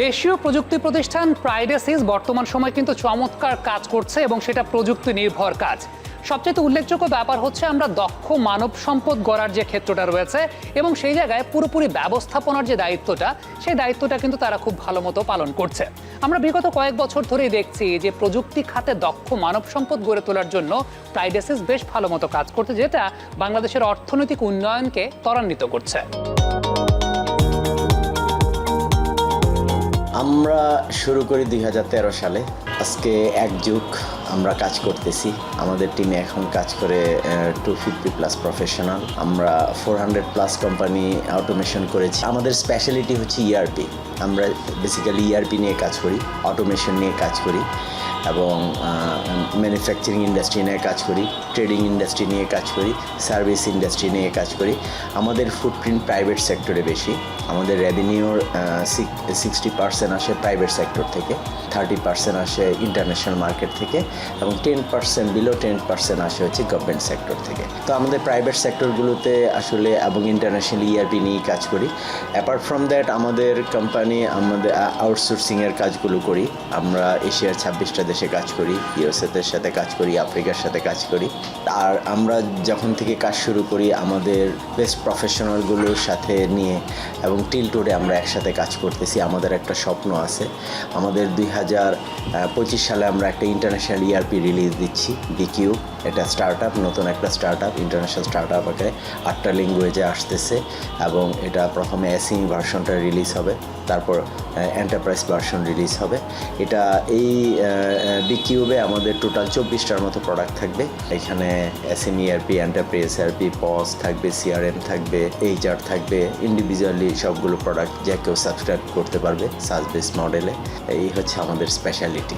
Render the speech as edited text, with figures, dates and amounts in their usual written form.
দেশীয় প্রযুক্তি প্রতিষ্ঠান প্রাইডেসিস বর্তমান সময় কিন্তু চমৎকার কাজ করছে এবং সেটা প্রযুক্তি নির্ভর কাজ। সবচেয়ে উল্লেখযোগ্য ব্যাপার হচ্ছে আমরা দক্ষ মানব সম্পদ গড়ার যে ক্ষেত্রটা রয়েছে এবং সেই জায়গায় পুরোপুরি ব্যবস্থাপনার যে দায়িত্বটা, সেই দায়িত্বটা কিন্তু তারা খুব ভালো মতো পালন করছে। আমরা বিগত কয়েক বছর ধরেই দেখছি যে প্রযুক্তি খাতে দক্ষ মানব সম্পদ গড়ে তোলার জন্য প্রাইডেসিস বেশ ভালো মতো কাজ করছে, যেটা বাংলাদেশের অর্থনৈতিক উন্নয়নকে ত্বরান্বিত করছে। আমরা শুরু করি 2013 সালে। আজকে এক যুগ আমরা কাজ করতেছি। আমাদের টিমে এখন কাজ করে 250+ প্রফেশনাল। আমরা 400+ কোম্পানি অটোমেশন করেছি। আমাদের স্পেশালিটি হচ্ছে ইআরপি। আমরা বেসিক্যালি ইআরপি নিয়ে কাজ করি, অটোমেশন নিয়ে কাজ করি এবং ম্যানুফ্যাকচারিং ইন্ডাস্ট্রি নিয়ে কাজ করি, ট্রেডিং ইন্ডাস্ট্রি নিয়ে কাজ করি, সার্ভিস ইন্ডাস্ট্রি নিয়ে কাজ করি। আমাদের ফুটপ্রিন্ট প্রাইভেট সেক্টরে বেশি। আমাদের রেভিনিউর 60% আসে প্রাইভেট সেক্টর থেকে, 30% আসে ইন্টারন্যাশনাল মার্কেট থেকে এবং 10% বিলো 10% আসে হচ্ছে গভর্নমেন্ট সেক্টর থেকে। তো আমাদের প্রাইভেট সেক্টরগুলোতে আসলে এবং ইন্টারন্যাশনাল ইআরপি নিয়ে কাজ করি। অ্যাপার্ট ফ্রম দ্যাট আমাদের কোম্পানি আমাদের আউটসোর্সিংয়ের কাজগুলো করি। আমরা এশিয়ার 26টা দেশে কাজ করি, ইউএসএদের সাথে কাজ করি, আফ্রিকার সাথে কাজ করি। আর আমরা যখন থেকে কাজ শুরু করি আমাদের বেস্ট প্রফেশনালগুলোর সাথে নিয়ে এবং টিল টুডে আমরা একসাথে কাজ করতেছি। আমাদের একটা স্বপ্ন আছে, আমাদের 2025 সালে আমরা একটা ইন্টারন্যাশনাল ইআরপি রিলিজ দিচ্ছি, বিকিউ। এটা স্টার্টআপ, নতুন একটা স্টার্টআপ, ইন্টারন্যাশনাল স্টার্টআপ আকারে 8টা ল্যাঙ্গুয়েজে আসতেছে এবং এটা প্রথমে এসএমই ভার্সনটা রিলিজ হবে, তারপর এন্টারপ্রাইজ ভার্সন রিলিজ হবে। এটা এই বিকিউবে আমাদের টোটাল 24টার মতো প্রোডাক্ট থাকবে। এখানে SME ERP, enterprise ERP, POS থাকবে, সিআরএম থাকবে, এইচআর থাকবে, ইন্ডিভিজুয়ালি সবগুলো প্রোডাক্ট যে কেউ সাবস্ক্রাইব করতে পারবে সার্চ বেস মডেলে। এই হচ্ছে আমাদের স্পেশালিটি।